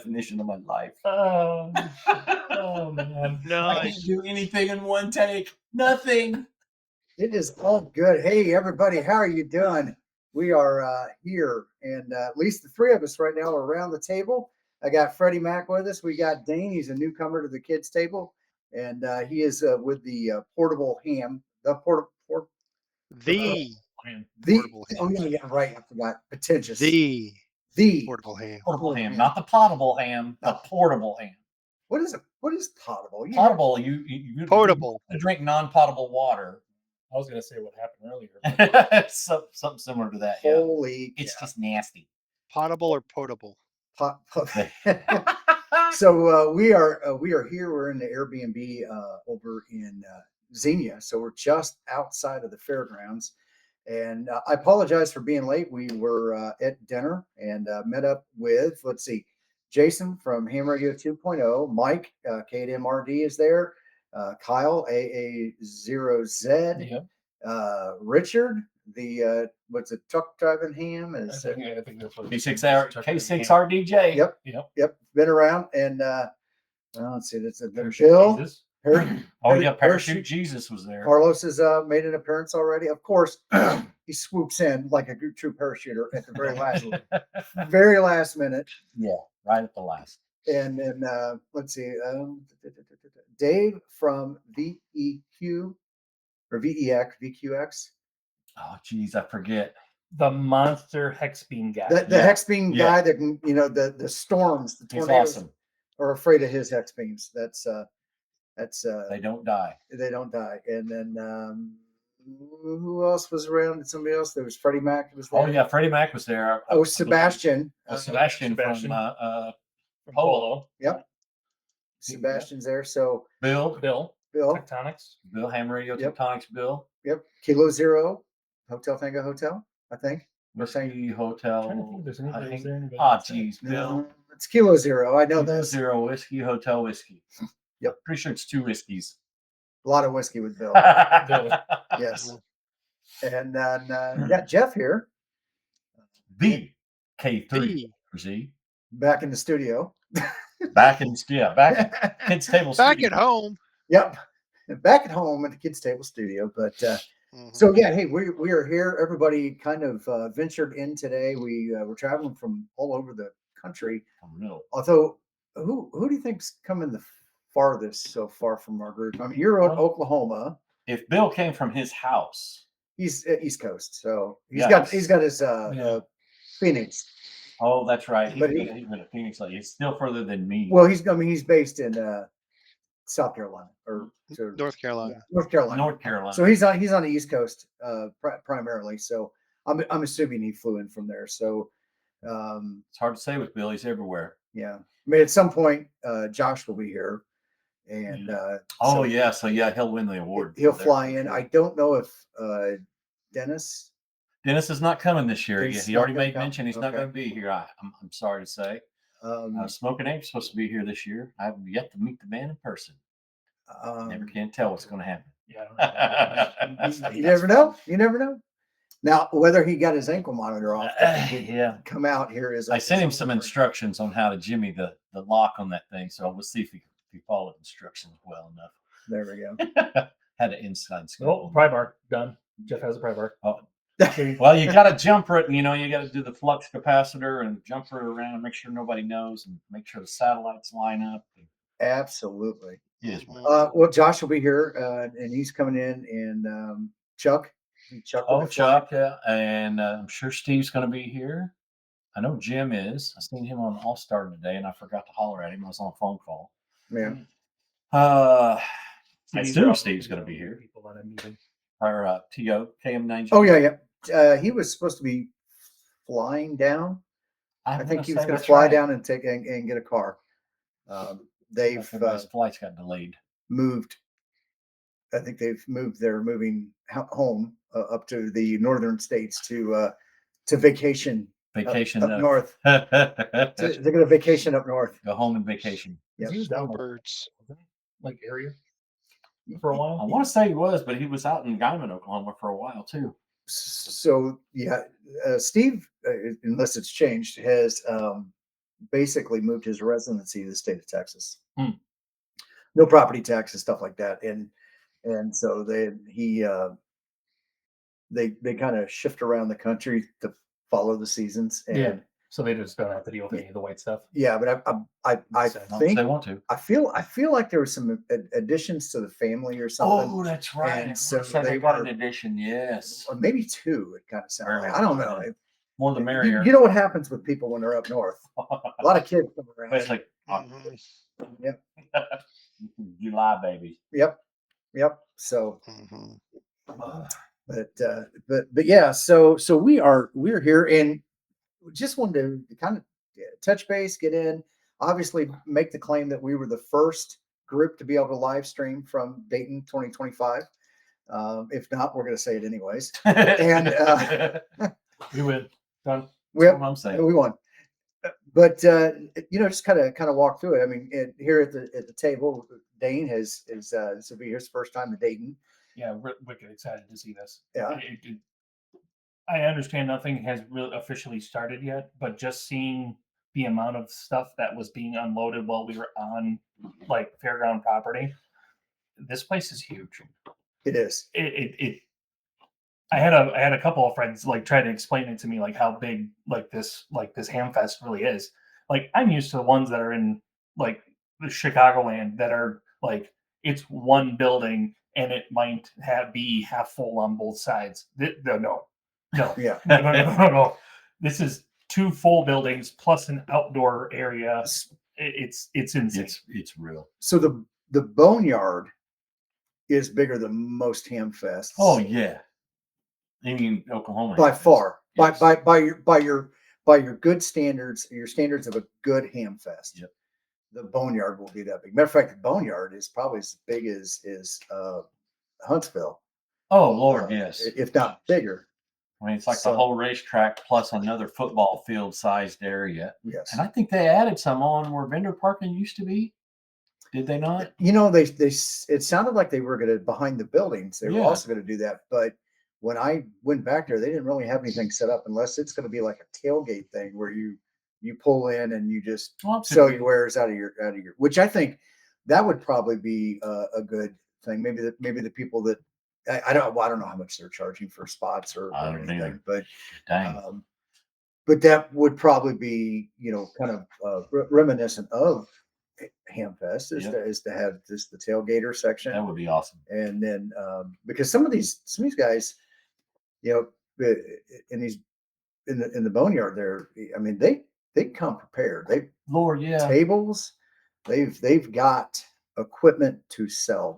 definition of my life. Oh man. I Nice. can't do anything in one take. Nothing. It is all good. Hey, everybody, how are you doing? We are here, and at least the three of us right now are around the table. I got Freddie Mac with us. We got Dane. He's a newcomer to the kids' table, and he is with the portable ham. The portable. The Portable ham. Oh yeah, right. I forgot. Pretentious. the The portable ham. Portable ham, not the potable ham, the portable ham. What is it? What is potable? Potable, you Portable. to drink non-potable water. I was gonna say what happened earlier. Something similar to that. Yeah. Holy, It's just nasty. Potable or potable? So we are here. We're in the Airbnb over in Xenia, so we're just outside of the fairgrounds. And I apologize for being late. We were at dinner and met up with, let's see, Jason from Ham Radio 2.0, Mike, KMRD is there, Kyle, AA0Z, Richard, the what's it, truck driving ham is I think that's what K6RDJ. Yep, been around. And let's see, that's a Bill. Bill. Parachute Jesus was there. Carlos has made an appearance already. Of course, he swoops in like a true parachuter at the very last minute. Yeah, right at the last. And then let's see, Dave from VEQ or VQX. Oh, geez, I forget. The monster hex beam guy. The hex beam guy that can, the storms, the tornadoes awesome. are afraid of his hex beams. That's they don't die. They don't die. And then who else was around? Somebody else? There was Freddie Mac was there. Oh yeah, Freddie Mac was there. Oh, Sebastian. Sebastian from Polo. Yep. Sebastian's there. So Bill. Tectonics. Bill Ham Radio Tectonics. Bill. Yep. Kilo Zero. Hotel Tango Hotel, I think. Whiskey Hotel. Geez, Bill. No, it's Kilo Zero. I know Kilo this. Zero Whiskey Hotel Whiskey. Yep. Pretty sure it's 2 whiskeys. A lot of whiskey with Bill. Yes. And then we got Jeff here. The K3Z. Back in the studio. Back kids table studio. Back at home. Yep. Back at home at the kids table studio. But so yeah, hey, we are here. Everybody kind of ventured in today. We were traveling from all over the country. Although, who do you think's coming the farthest so far from our group? I mean, you're in Oklahoma. If Bill came from his house, he's East Coast, so he's got his Phoenix. Oh, that's right. He's been a Phoenix. He's still further than me. Well, he's based in South Carolina or North Carolina. North Carolina. So he's on the East Coast primarily. So I'm assuming he flew in from there. So it's hard to say with Bill. He's everywhere. Yeah. I mean, at some point, Josh will be here, and so he'll win the award. He'll fly in. I don't know if Dennis is not coming this year. He already made mention he's not going to be here. I'm sorry to say. Smoking Ape's supposed to be here this year. I have yet to meet the man in person. Never can tell what's going to happen. Yeah, you never know. You never know. Now, whether he got his ankle monitor off, come out here is. I sent him some instructions on how to jimmy the lock on that thing, so we'll see if he followed instructions well enough. There we go. Had an inside scope. Oh, pry bar done. Jeff has a pry bar. Oh. Well, you got to jumper it, and you got to do the flux capacitor and jumper it around and make sure nobody knows and make sure the satellites line up. Absolutely. Yes. Well, Josh will be here, and he's coming in, and Chuck. Chuck, yeah, and I'm sure Steve's going to be here. I know Jim is. I seen him on All Star today, and I forgot to holler at him. I was on a phone call. Yeah. I assume Steve's going to be here. Or TO KM9. Oh yeah. He was supposed to be flying down. I think he was going to fly down and take and get a car. They've his flights got delayed. Moved. I think they've moved. They're moving home up to the northern states to vacation. Vacation up north. They're going to vacation up north. Go home and vacation. Yep. Snowbirds. Like area for a while. I want to say he was, but he was out in Guyman, Oklahoma for a while too. So yeah, Steve, unless it's changed, has basically moved his residency to the state of Texas. Hmm. No property taxes, stuff like that, and so they kind of shift around the country to follow the seasons. And Yeah. So they just don't have to deal with any of the white stuff. yeah, but I So, Not if think they want to. I feel like there were some additions to the family or something. Oh, that's right. And And so so they they got were- an addition. Yes. Or maybe two. It kind of sounded like. I don't know. More the merrier. You know what happens with people when they're up north? A lot of kids come around. Especially Mhm, July babies. Yep. So, mhm. but yeah. So we're here and just wanted to kind of touch base, get in. Obviously, make the claim that we were the first group to be able to live stream from Dayton 2025. If not, we're going to say it anyways. And we win. Done. That's what I'm saying. we won. But just kind of walk through it. I mean, here at the table, Dane this will be his first time to Dayton. Yeah, we're wicked excited to see this. Yeah. I understand nothing has really officially started yet, but just seeing the amount of stuff that was being unloaded while we were on like fairground property, this place is huge. It is. I had a couple of friends like try to explain it to me like how big this Hamfest really is. Like I'm used to the ones that are in like the Chicagoland that are like it's one building and it might be half full on both sides. No. Yeah. No. This is 2 full buildings plus an outdoor area. It's insane. It's real. So the Boneyard is bigger than most Hamfests. Oh yeah. You mean Oklahoma? by far. Yes. By your good standards, your standards of a good Hamfest. Yep. The Boneyard will be that big. Matter of fact, the Boneyard is probably as big as Huntsville. Oh Lord, yes. If not bigger. I mean, it's like So- the whole racetrack plus another football field sized area. Yes. And I think they added some on where vendor parking used to be. Did they not? You know, it sounded like they were going to behind the buildings. They were Yeah. also going to do that, but when I went back there, they didn't really have anything set up unless it's going to be like a tailgate thing where you pull in and you just sell your wares out of your which I think that would probably be a good thing. Maybe the people that I don't know how much they're charging for spots or I don't anything, either. but Dang. but that would probably be kind of reminiscent of Hamfest is Yep. to have the tailgater section. That would be awesome. And then because some of these guys, in the Boneyard there, I mean they come prepared. Lord, yeah. Tables, they've got equipment to sell.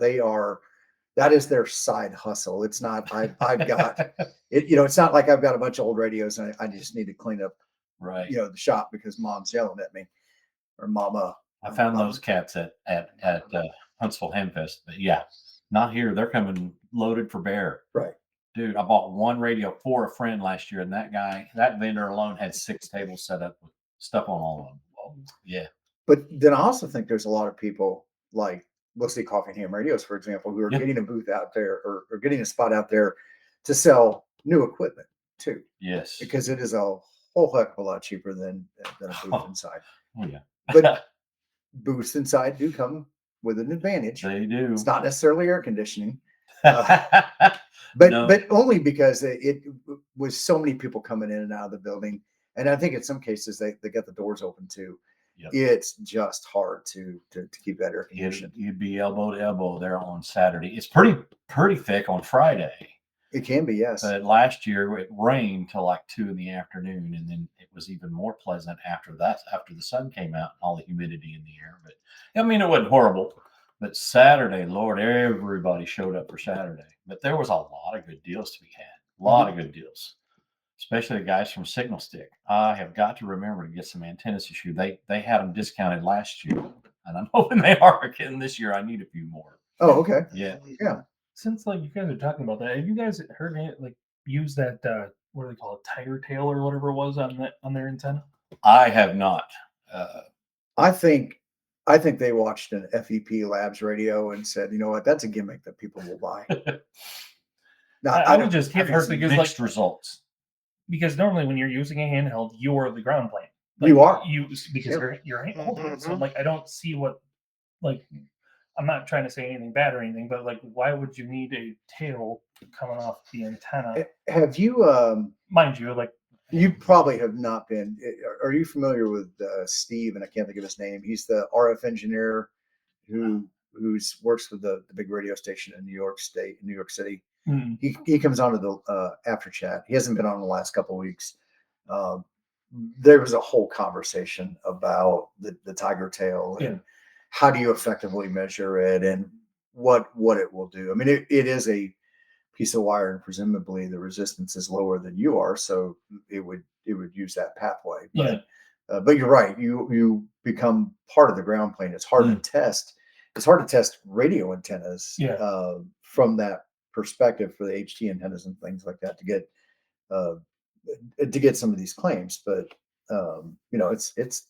That is their side hustle. It's not I've got it, it's not like I've got a bunch of old radios and I just need to clean up Right. the shop because mom's yelling at me or mama. I found those cats at Huntsville Hamfest, but yeah, not here. They're coming loaded for bear. Right. Dude, I bought one radio for a friend last year, and that vendor alone had 6 tables set up with stuff on all of them. Oh, yeah. But then I also think there's a lot of people like let's say Coffee and Ham Radios, for example, who are Yep. getting a booth out there or getting a spot out there to sell new equipment too, Yes. because it is a whole heck of a lot cheaper than a booth inside. Oh yeah. But booths inside do come with an advantage. They do. It's not necessarily air conditioning, but No. but only because it was so many people coming in and out of the building, and I think in some cases they got the doors open too. Yep. It's just hard to keep that air conditioned. You'd be elbow to elbow there on Saturday. It's pretty thick on Friday. It can be, yes. But last year it rained till like 2 in the afternoon, and then it was even more pleasant after that, after the sun came out and all the humidity in the air. But I mean, it wasn't horrible. But Saturday, Lord, everybody showed up for Saturday. But there was a lot of good deals to be had. A lot of good deals, especially the guys from Signal Stick. I have got to remember to get some antennas this year. They had them discounted last year, and I'm hoping they are again this year. I need a few more. Oh, okay. Yeah. Yeah. Since like you guys are talking about that, have you guys heard it like use that what do they call it, tire tail or whatever it was on their antenna? I have not. I think they watched an FEP Labs radio and said, you know what, that's a gimmick that people will buy. Now, I would just I've give her some because mixed results. because normally when you're using a handheld, you're the ground plane. You are. because Yeah. you're older. So Mhm. like I don't see what like I'm not trying to say anything bad or anything, but like why would you need a tail coming off the antenna? Have you, Mind you, like you probably have not been, are you familiar with Steve? And I can't think of his name. He's the RF engineer who's works with the big radio station in New York City. He comes on to the after chat. He hasn't been on the last couple of weeks. Um, there was a whole conversation about the tiger tail and how do you effectively measure it and what it will do. I mean, it is a piece of wire, and presumably the resistance is lower than you are, so it would use that pathway. But you're right. You become part of the ground plane. It's hard to test. It's hard to test radio antennas from that perspective for the HT antennas and things like that to get some of these claims. But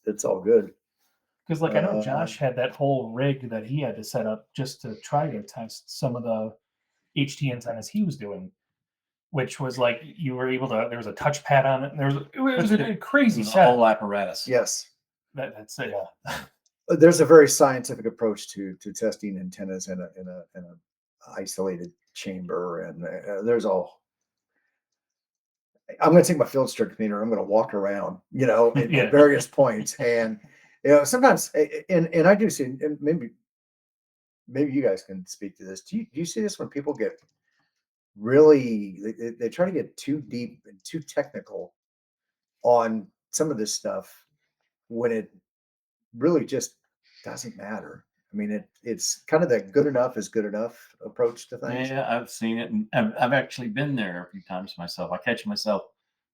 it's all good. because like I know Josh had that whole rig that he had to set up just to try to test some of the HT antennas he was doing, which was like you were able to. There was a touchpad on it. And it was a crazy setup. Whole apparatus. Yes, that's it. Yeah. There's a very scientific approach to testing antennas in a isolated chamber, and there's all. I'm going to take my field strength meter. I'm going to walk around, at various points, and sometimes, and I do see, and maybe you guys can speak to this. Do you see this when people get really they try to get too deep and too technical on some of this stuff when it really just doesn't matter? I mean, it's kind of that good enough is good enough approach to things. Yeah, I've seen it, and I've actually been there a few times myself. I catch myself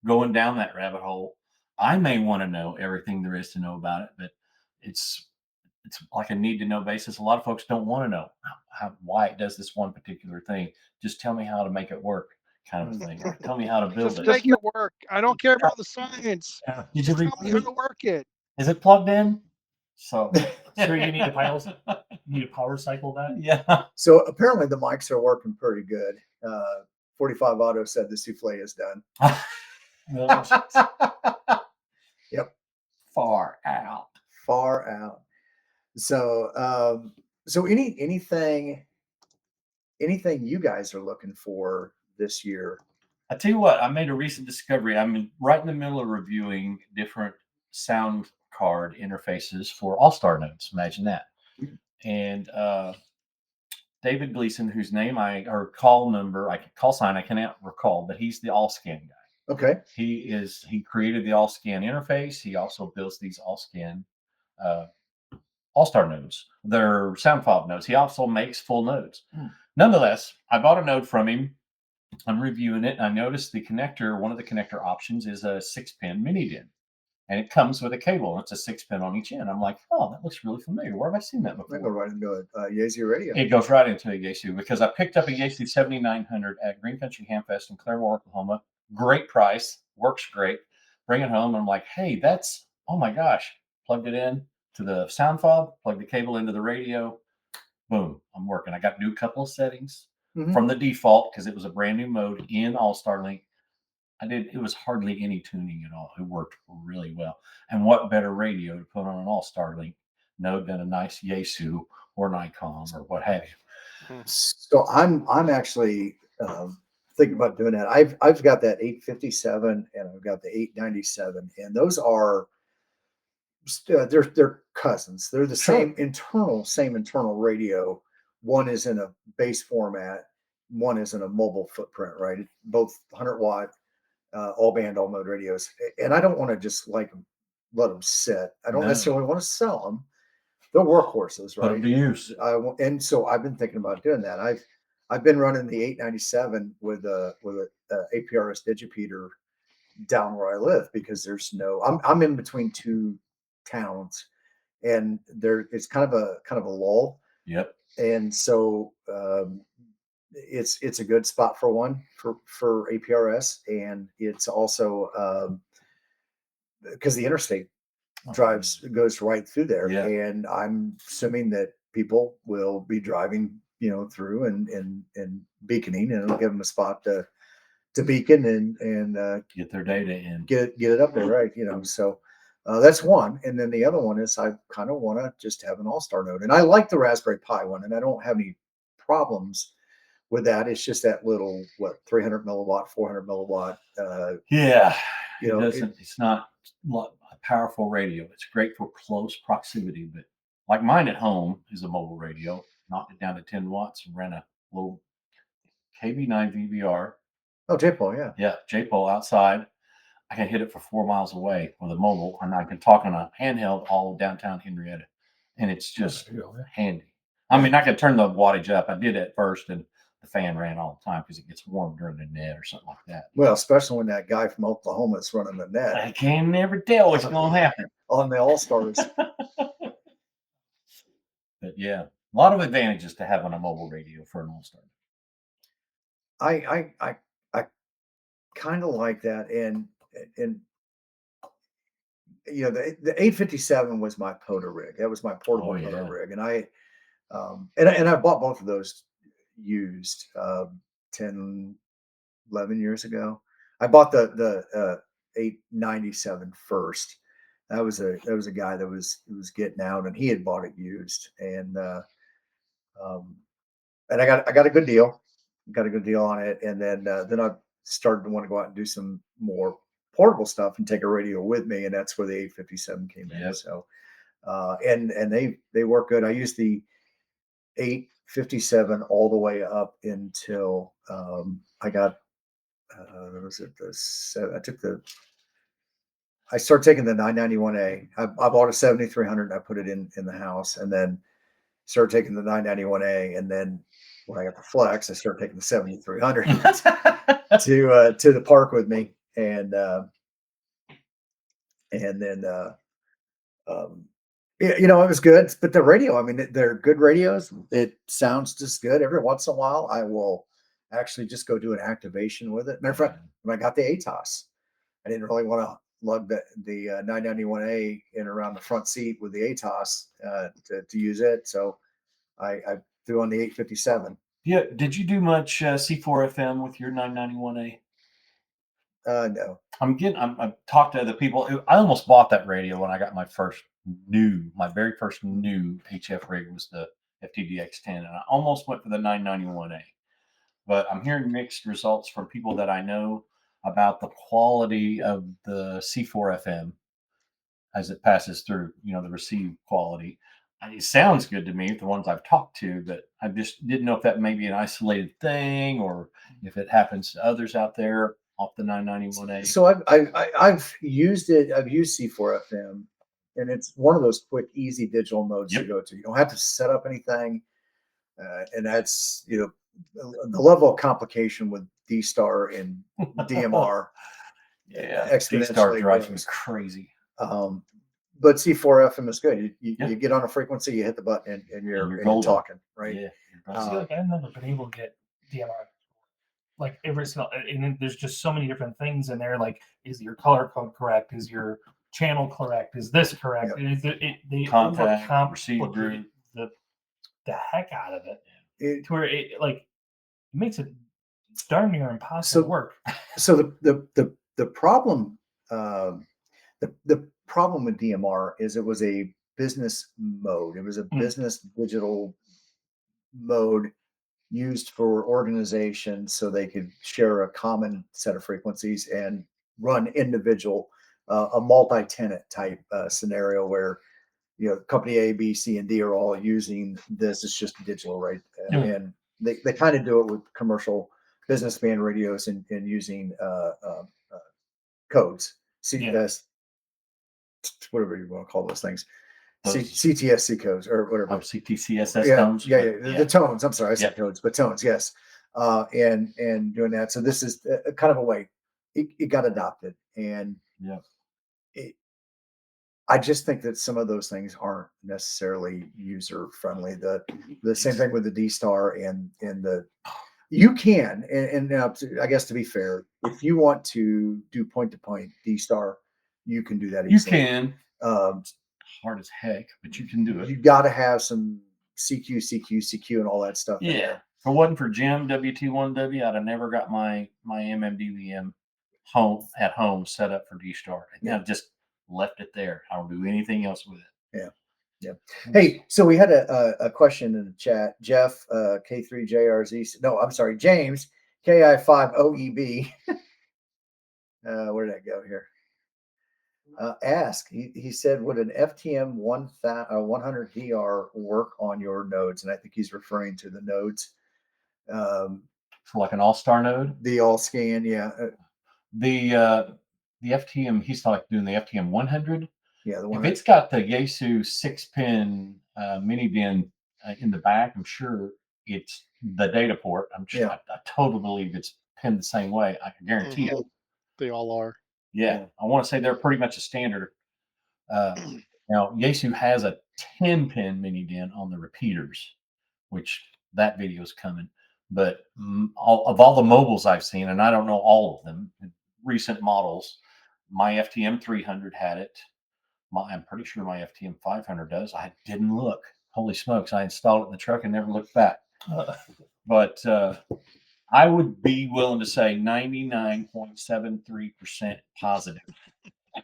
going down that rabbit hole. I may want to know everything there is to know about it, but it's like a need to know basis. A lot of folks don't want to know why it does this one particular thing. Just tell me how to make it work, kind of thing. Or tell me how to build Just it. make it work. I don't care about the science. Did you Just tell me how to work it. Is it plugged in? So sure you need to power cycle that. Yeah. So apparently the mics are working pretty good. 45 Auto said the souffle is done. Yep. Far out. So so anything you guys are looking for this year? I tell you what, I made a recent discovery. I'm right in the middle of reviewing different sound card interfaces for all-star nodes. Imagine that. And David Gleason, whose name or call sign I cannot recall, but he's the all-scan guy. Okay. He created the all-scan interface. He also builds these all-scan all-star nodes. They're sound fob nodes. He also makes full nodes. Nonetheless, I bought a node from him. I'm reviewing it, and I noticed one of the connector options is a 6-pin mini DIN. And it comes with a cable, and it's a 6-pin on each end. I'm like, oh, that looks really familiar. Where have I seen that before? I go right into a Yaesu radio. It goes right into a Yaesu because I picked up a Yaesu 7900 at Green Country Hamfest in Claremore, Oklahoma. Great price, works great. Bring it home, and I'm like, hey, oh my gosh. Plugged it in to the sound fob, plugged the cable into the radio. Boom, I'm working. I got to do a couple of settings from the default because it was a brand new mode in All-Star Link. It was hardly any tuning at all. It worked really well. And what better radio to put on an All-Star Link node than a nice Yaesu or Nikon or what have you. So I'm actually thinking about doing that. I've got that 857 and I've got the 897, and those are they're cousins. They're the same internal radio. One is in a base format, one is in a mobile footprint, right? Both 100-watt. All band, all mode radios, and I don't want to just let them sit. I don't necessarily want to sell them. They're workhorses, right? Put them to use. And so I've been thinking about doing that. I've been running the 897 with a APRS digipeater down where I live because there's I'm in between two towns, and it's kind of a lull. Yep. And so it's a good spot for APRS, and it's also because the interstate goes right through there, and I'm assuming that people will be driving through and beaconing, and it'll give them a spot to beacon and get their data in, get it up there, right? So That's one. And then the other one is I kind of want to just have an all-star node. And I like the Raspberry Pi one, and I don't have any problems with that. It's just that little, 300 milliwatt, 400 milliwatt. Yeah. You know, It's not a powerful radio. It's great for close proximity, but like mine at home is a mobile radio. Knocked it down to 10 watts and ran a little KB9 VBR. Oh, J-Pole, yeah. Yeah, J-Pole outside. I can hit it for 4 miles away with a mobile, and I can talk on a handheld all downtown Henrietta, and it's just handy. I mean, I can turn the wattage up. I did at first, and the fan ran all the time because it gets warm during the net or something like that. Well, especially when that guy from Oklahoma is running the net. I can never tell what's going to happen on the All-Stars. But yeah, a lot of advantages to having a mobile radio for an All-Star. I kind of like that, and you know, the 857 was my POTA rig. That was my portable POTA rig, and I bought both of those used 10, 11 years ago. I bought the 897 first. That was a guy that was getting out, and he had bought it used, and I got a good deal. Got a good deal on it, and then I started to want to go out and do some more portable stuff and take a radio with me, and that's where the 857 came in. So, and they work good. I used the 857 all the way up until I got I started taking the 991A. I bought a 7300 and I put it in the house, and then started taking the 991A, and then when I got the Flex, I started taking the 7300 to the park with me, and then you know, it was good. But the radio, I mean, they're good radios. It sounds just good. Every once in a while, I will actually just go do an activation with it. Matter of fact, when I got the ATOS, I didn't really want to lug the 991A in around the front seat with the ATOS to use it, so I threw on the 857. Yeah. Did you do much C4 FM with your 991A? No. I've talked to other people. I almost bought that radio when I got my very first new HF rig was the FTDX10, and I almost went for the 991A. But I'm hearing mixed results from people that I know about the quality of the C4 FM as it passes through, you know, the received quality. It sounds good to me, the ones I've talked to, but I just didn't know if that may be an isolated thing or if it happens to others out there off the 991A. So I've used it. I've used C4 FM, and it's one of those quick, easy digital modes to go to. You don't have to set up anything, and that's, you know, the level of complication with D-Star and DMR. D-Star drives me crazy. But C4 FM is good. You get on a frequency, you hit the button, and you're talking, right? Yeah. I feel like I've never been able to get DMR. Like every single, and then there's just so many different things in there. Like, is your color code correct? Is your channel correct? Is this correct? Yep. They overcomplicate the heck out of it to where it makes it darn near impossible to work. So the problem the problem with DMR is it was a business mode. It was a business digital mode used for organizations so they could share a common set of frequencies and run individual, a multi-tenant type scenario where, you know, company A, B, C, and D are all using this. It's just digital, right? And they kind of do it with commercial businessman radios and using codes, CTS, whatever you want to call those things. CTSC codes or whatever. Oh, CTCSS tones. The tones. I'm sorry, I said codes, but tones, yes. And doing that. So this is kind of a way it got adopted, and I just think that some of those things aren't necessarily user friendly. The same thing with the D-Star and the you can and now, I guess, to be fair, if you want to do point to point D-Star, you can do that easily. You can. Hard as heck, but you can do it. You got to have some CQ, and all that stuff. Yeah. If it wasn't for Jim WT1W, I'd have never got my MMDVM at home set up for D-Star. Yeah, just left it there. I don't do anything else with it. Yeah. Hey, so we had a question in the chat. Jeff, K3JRZ. No, I'm sorry, James, KI5OEB. Where did I go here? Ask. He said, would an FTM 100DR work on your nodes? And I think he's referring to the nodes. For like an all-star node? The all scan, yeah. The FTM, he's like doing the FTM 100. Yeah, the If one. it's got the Yaesu 6-pin mini bin in the back, I'm sure it's the data port. I'm sure I totally believe it's pinned the same way. I can guarantee it. They all are. Yeah, I want to say they're pretty much a standard. Now, Yaesu has a 10-pin mini bin on the repeaters, which that video is coming. But all the mobiles I've seen, and I don't know all of them, recent models, my FTM 300 had it. I'm pretty sure my FTM 500 does. I didn't look. Holy smokes! I installed it in the truck and never looked back. But I would be willing to say 99.73% positive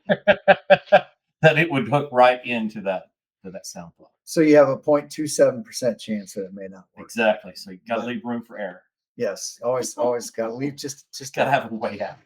that it would hook right into that sound plug. So you have a 0.27% chance that it may not work. Exactly. So you got to leave room for error. Yes, always got to leave just Got to have a way out.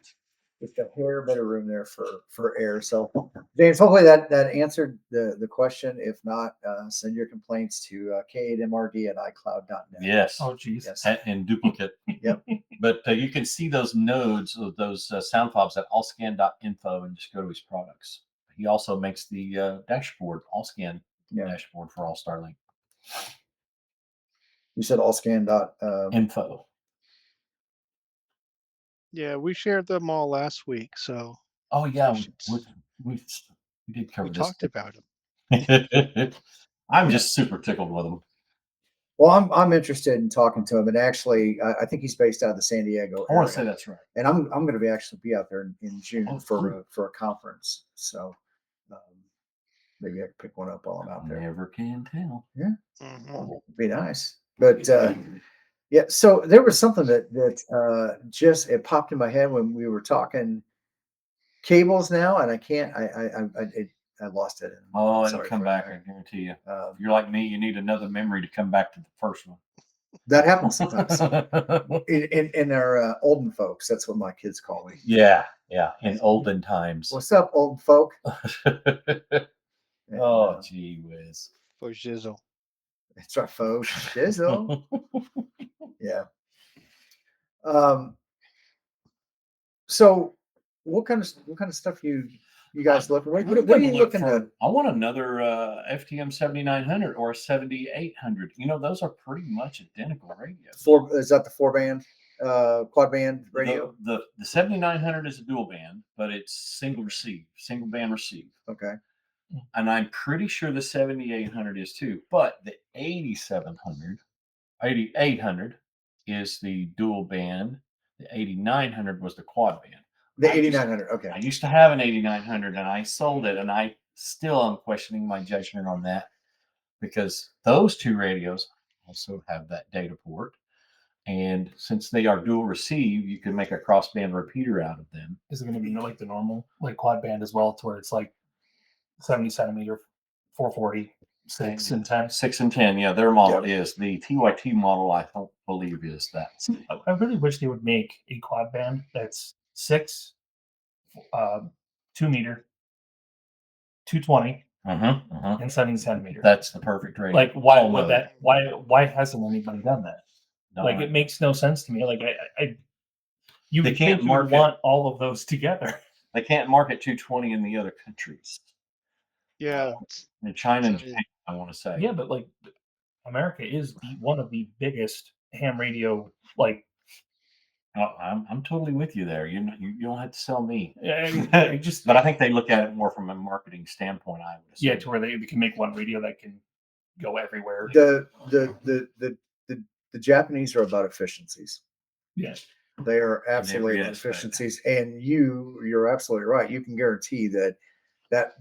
Just a hair bit of room there for air. So, James, hopefully that answered the question. If not, send your complaints to k8mrd@icloud.net. Yes. Oh, geez. Yes. In duplicate. Yep. But you can see those nodes of those sound fobs at allscan.info and just go to his products. He also makes the dashboard, Allscan dashboard for All Starlink. You said allscan. Info. Yeah, we shared them all last week, so. Oh yeah, we did cover we this. talked about them. I'm just super tickled with them. Well, I'm interested in talking to him, and actually, I think he's based out of the San Diego area. I want to say that's right. And I'm going to be out there in June for a conference. So maybe I can pick one up while I'm out there. Never can tell. Yeah, be nice. But yeah, so there was something that just it popped in my head when we were talking cables now, and I can't. I lost it. Oh, it'll come back. I guarantee you. If you're like me, you need another memory to come back to the first one. That happens sometimes. in our olden folks, that's what my kids call me. Yeah. In olden times. What's up, old folk? Oh, gee whiz. For Jizzle. That's right, folks. Jizzle. Yeah. So, what kind of stuff you guys look? What are you looking at? I want another FTM 7900 or a 7800. Those are pretty much identical radios. Is that the 4-band, quad band radio? The 7900 is a dual band, but it's single band receive. Okay. And I'm pretty sure the 7800 is too. But the 8800 is the dual band. The 8900 was the quad band. The 8900. Okay. I used to have an 8900 and I sold it, and I still am questioning my judgment on that because those two radios also have that data port. And since they are dual receive, you can make a crossband repeater out of them. Is it going to be like the normal, like quad band as well, to where it's like 70 centimeter, 440, 6 and 10? 6 and 10, yeah. Their model is. The TYT model, I don't believe, is that. I really wish they would make a quad band that's 6, 2 meter, 220, and 70 centimeter. That's the perfect radio. Like, why would that? Why hasn't anybody done that? No, like, it makes no sense to me. Like, you they can't want all of those together. They can't market 220 in the other countries. Yeah. In China and Japan, I want to say. Yeah, but like, America is one of the biggest ham radio. Like, I'm totally with you there. You don't have to sell me. I just. But I think they look at it more from a marketing standpoint. I would assume. Yeah, to where they can make one radio that can go everywhere. The Japanese are about efficiencies. Yeah. They are absolutely efficiencies. And you're absolutely right. You can guarantee that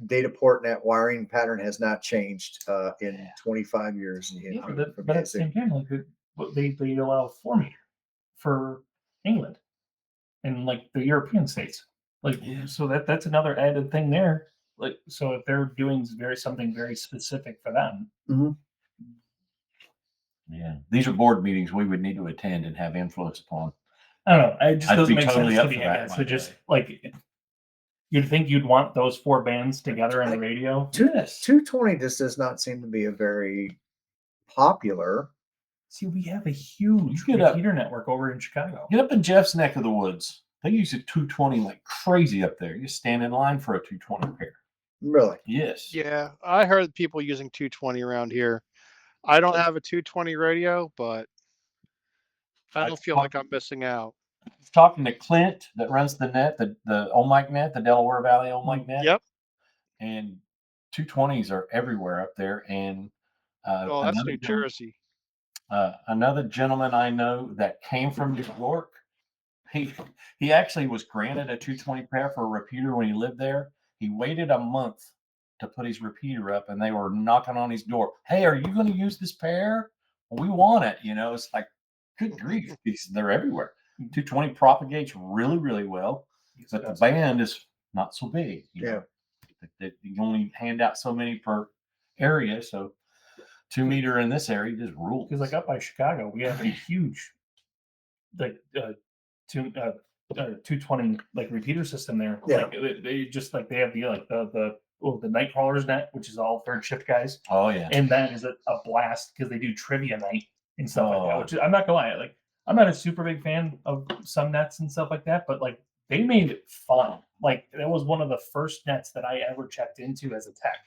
data port net wiring pattern has not changed in 25 years. But at the same time, like they allow 4 meter for England and like the European states. Like, so that's another added thing there. like, so if they're doing something very specific for them, Yeah, these are board meetings we would need to attend and have influence upon. I don't know. It just I'd doesn't be make totally sense to up me. for I that, guess. by So the just way. like you'd think you'd want those 4 bands together on the radio. Yes. 220 just does not seem to be a very popular. See, we have a huge You get up- repeater network over in Chicago. Get up in Jeff's neck of the woods. They use a 220 like crazy up there. You stand in line for a 220 pair. Really? Yes. Yeah, I heard people using 220 around here. I don't have a 220 radio, but I don't feel like I'm missing out. Talking to Clint that runs the net, the OMIC net, the Delaware Valley OMIC net. Yep. And 220s are everywhere up there. And Oh, that's New Jersey. another gentleman I know that came from New York, he actually was granted a 220 pair for a repeater when he lived there. He waited a month to put his repeater up, and they were knocking on his door. Hey, are you going to use this pair? Well, we want it. You know, it's like, good grief, they're everywhere. 220 propagates really, really well, but the band is not so big. You know? You only hand out so many per area, so 2 meter in this area just rules. Because like up by Chicago, we have a huge like 220 like repeater system there. Yeah. Like they just like they have the night crawlers net, which is all third shift guys, Oh yeah, and that is a blast because they do trivia night and stuff like that. Oh. Which I'm not gonna lie, like I'm not a super big fan of some nets and stuff like that, but like they made it fun. Like that was one of the first nets that I ever checked into as a tech.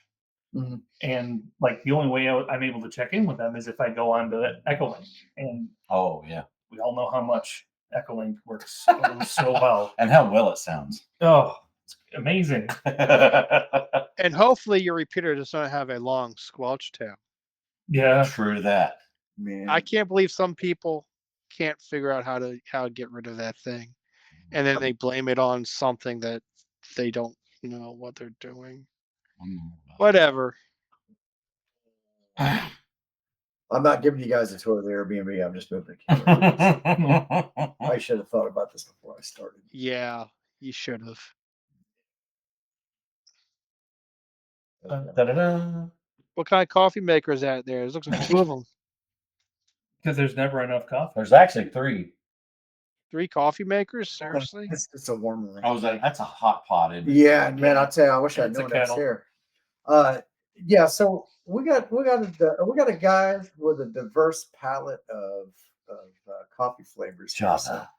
Mhm. And like the only way I'm able to check in with them is if I go on to Echolink, and oh yeah, we all know how much Echolink works so well. and how well it sounds. Oh, it's amazing. And hopefully your repeater does not have a long squelch tail. Yeah. True that. Man. I can't believe some people can't figure out how to get rid of that thing. And then they blame it on something that they don't know what they're doing. Whatever. I'm not giving you guys a tour of the Airbnb. I'm just moving the camera. I should have thought about this before I started. Yeah, you should have. Da-da-da. What kind of coffee maker is that there? It looks like 2 of them. Because there's never enough coffee. There's actually 3. 3 coffee makers? Seriously? It's a warmer room. Oh, that's a hot pot, isn't it? Yeah, man, I'll tell you, I wish I'd It's a known that's kettle. here. Yeah, so we got a guy with a diverse palette of coffee flavors. here. Java.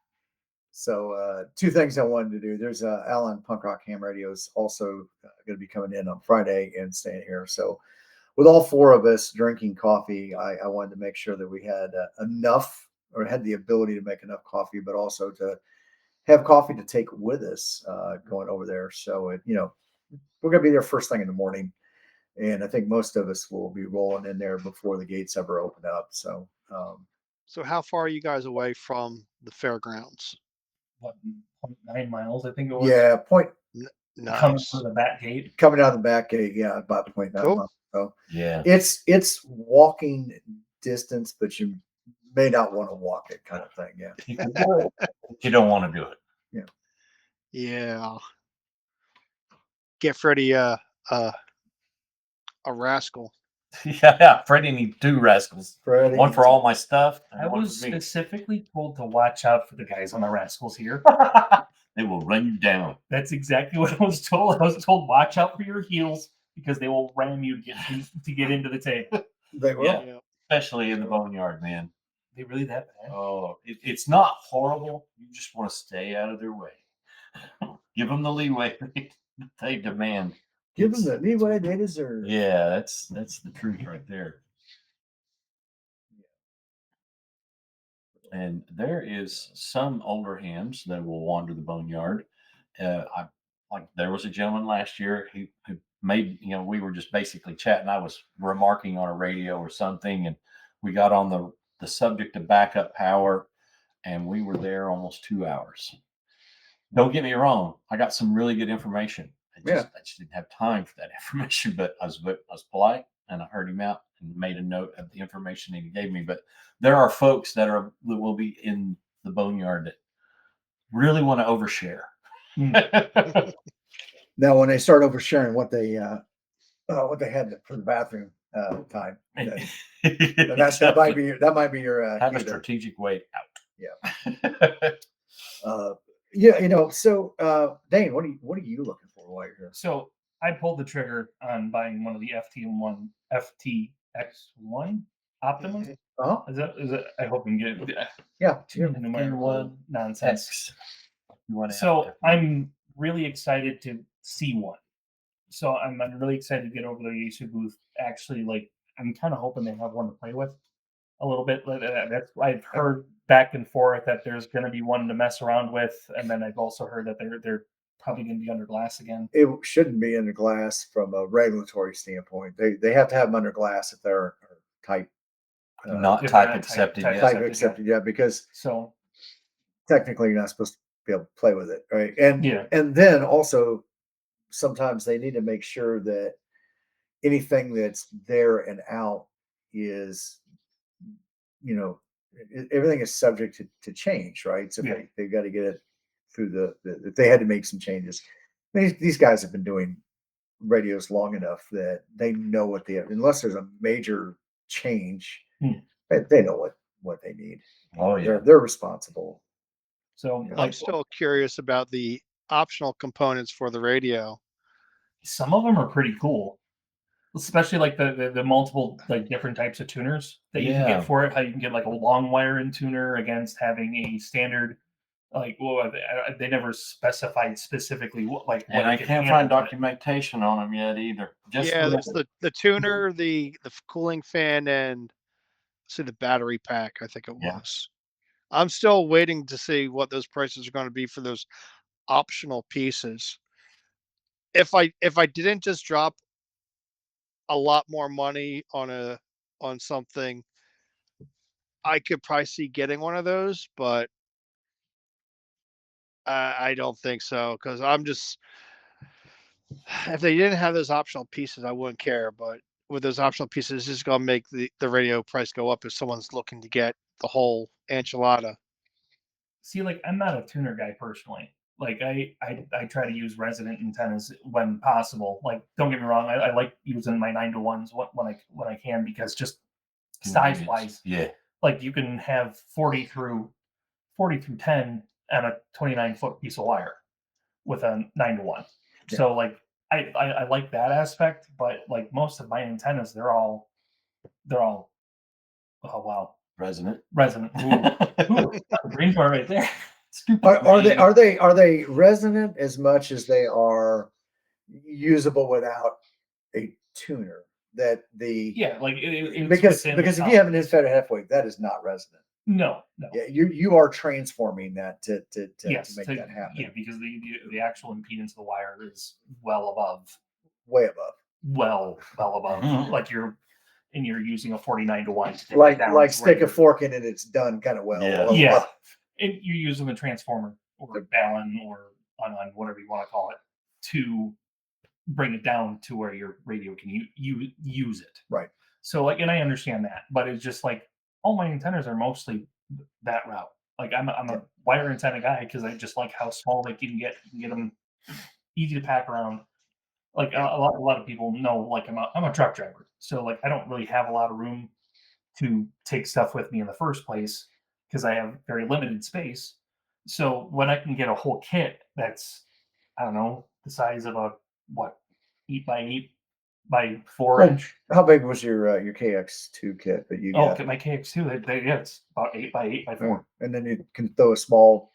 So 2 things I wanted to do. There's Alan Punk Rock Ham Radio is also going to be coming in on Friday and staying here. So with all 4 of us drinking coffee, I wanted to make sure that we had enough, or had the ability to make enough coffee, but also to have coffee to take with us going over there. So we're going to be there first thing in the morning, and I think most of us will be rolling in there before the gates ever open up. So So how far are you guys away from the fairgrounds? What, 0.9 miles, I think it was. yeah, Coming Nice. through the back gate. coming out of the back gate, yeah, about 0.9 Cool. miles. So Yeah. it's walking distance, but you may not want to walk it, kind of thing. Yeah. You can do it, but you don't want to do it. Yeah. Get Freddie a rascal. Yeah, Freddie needs 2 rascals. Freddie, One for all my stuff. And I one was for me. specifically told to watch out for the guys on the Rascals here. They will run you down. That's exactly what I was told. I was told watch out for your heels because they will ram you to get into the table. They will. Yeah. Yeah. Especially in the boneyard, man. They really that bad? Oh, it's not horrible. You just want to stay out of their way. Give them the leeway they demand. Give them the leeway they deserve. Yeah, that's the truth right there. And there is some older hams that will wander the boneyard. There was a gentleman last year who made, we were just basically chatting. I was remarking on a radio or something, and we got on the subject of backup power, and we were there almost 2 hours. Don't get me wrong, I got some really good information. I just didn't have time for that information, but I was polite, and I heard him out and made a note of the information he gave me. But there are folks that will be in the boneyard that really want to overshare. Now, when they start oversharing what they had for the bathroom time, then that might be your have a cue to- strategic way out. Yeah. So Dane, what are you looking for while you're here? So I pulled the trigger on buying one of the FTX1 Optimum. Uh-huh. Is that? I hope I'm getting Yeah. one nonsense. X. So I'm really excited to see one. So I'm really excited to get over to the Yaesu booth. Actually, like I'm kind of hoping they have one to play with a little bit. That's I've heard back and forth that there's going to be one to mess around with, and then I've also heard that they're probably going to be under glass again. It shouldn't be under glass from a regulatory standpoint. They have to have them under glass if they're type not if type they're accepted type yet. type accepted, yeah, because So technically you're not supposed to be able to play with it, right? And yeah, and then also sometimes they need to make sure that anything that's there and out is, everything is subject to change, right? So Yeah. they've got to get it through if they had to make some changes. These guys have been doing radios long enough that they know what they have, unless there's a major change, they know what they need. Oh yeah. They're responsible. so Yeah. I'm like still curious about the optional components for the radio. some of them are pretty cool, especially like the multiple like different types of tuners that you can Yeah. get for it. How you can get like a long wire in tuner against having a standard. Like, well, they never specified specifically what And I it could can't handle, find but- documentation on them yet either. Just Yeah, the- there's the tuner, the cooling fan, and see the battery pack. I think it Yeah. was. I'm still waiting to see what those prices are going to be for those optional pieces. If I didn't just drop a lot more money on something, I could probably see getting one of those, but I don't think so because I'm just if they didn't have those optional pieces, I wouldn't care. But with those optional pieces, it's just gonna make the radio price go up if someone's looking to get the whole enchilada. See, like I'm not a tuner guy personally. Like I try to use resident antennas when possible. Like don't get me wrong, I like using my 9-to-1s when I can because just size wise, Yeah. like you can have 40 through 10 and a 29-foot piece of wire with a 9-to-1. Yeah. So like I like that aspect, but like most of my antennas, they're all oh wow, Resonant. Ooh, brain fart right there. Stupid. Are they resonant as much as they are usable without a tuner? That the Yeah, like it's because within the if you sound. have an infrared half wave, that is not resonant. No. Yeah, you are transforming that to Yes, make that happen. Yeah, because the actual impedance of the wire is well above. Way above. Well above. Mhm. Like you're using a 49-to-1 to take Like it down to stick where a you're- fork in it, it's done kind of well. Yeah. above. Yeah. And you're using the transformer or balun or on whatever you want to call it to bring it down to where your radio can use it. Right. So like, and I understand that, but it's just like all my antennas are mostly that route. Like I'm a wire antenna guy because I just like how small they can get. You can get them easy to pack around. Like a lot of people know, like I'm a truck driver, so like I don't really have a lot of room to take stuff with me in the first place because I have very limited space. So when I can get a whole kit that's, I don't know, the size of a 8x8 by 4 Well, inch. How big was your KX2 kit that you got? Okay, my KX2, yeah, it's about 8x8 by 4. Yeah. And then you can throw a small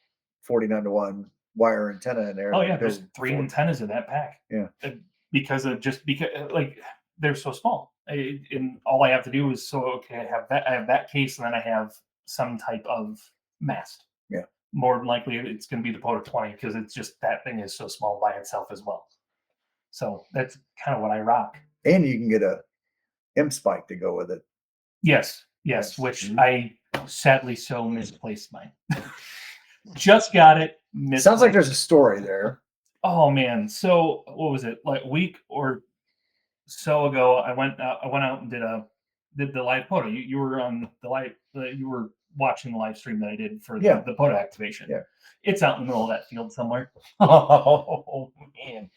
49-to-1 wire antenna in there. Oh and yeah, build there's 3 antennas in that pack. Yeah. Because like they're so small, and all I have to do is I have that case, and then I have some type of mast. Yeah. More than likely, it's going to be the POTA 20 because it's just that thing is so small by itself as well. So that's kind of what I rock. And you can get a M spike to go with it. Yes, Yes. which I sadly so misplaced mine. Just got it. Sounds like misplaced. there's a story there. Oh man, so what was it, like a week or so ago? I went out and did the live POTA. You were on the live. You were watching the live stream that I did for the POTA activation. Yeah. It's out in the middle of that field somewhere. Oh man.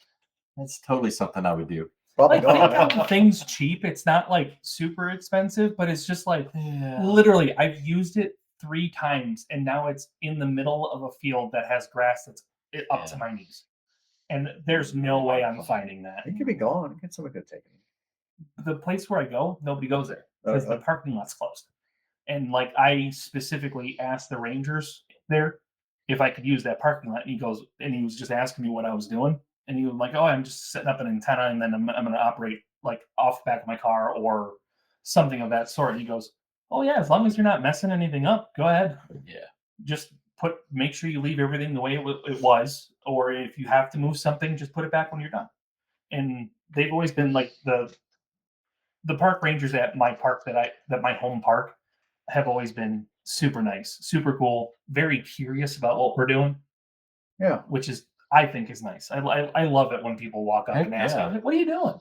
That's totally something I would do. Probably Like, going. think of things cheap. It's not like super expensive, but it's just like Yeah. literally, I've used it 3 times, and now it's in the middle of a field that has grass that's up to my knees, and there's no way I'm finding that. It could be gone. Somebody could take it. The place where I go, nobody goes there because the parking lot's closed. And like I specifically asked the rangers there if I could use that parking lot. And he was just asking me what I was doing. And he was like, "Oh, I'm just setting up an antenna, and then I'm going to operate like off the back of my car or something of that sort." And he goes, "Oh yeah, as long as you're not messing anything up, go ahead. Yeah. Just make sure you leave everything the way it was, or if you have to move something, just put it back when you're done." And they've always been like the park rangers at my park that my home park have always been super nice, super cool, very curious about what we're doing. Yeah. Which is, I think, is nice. I love it when people walk up and ask me, like, "What are you doing?"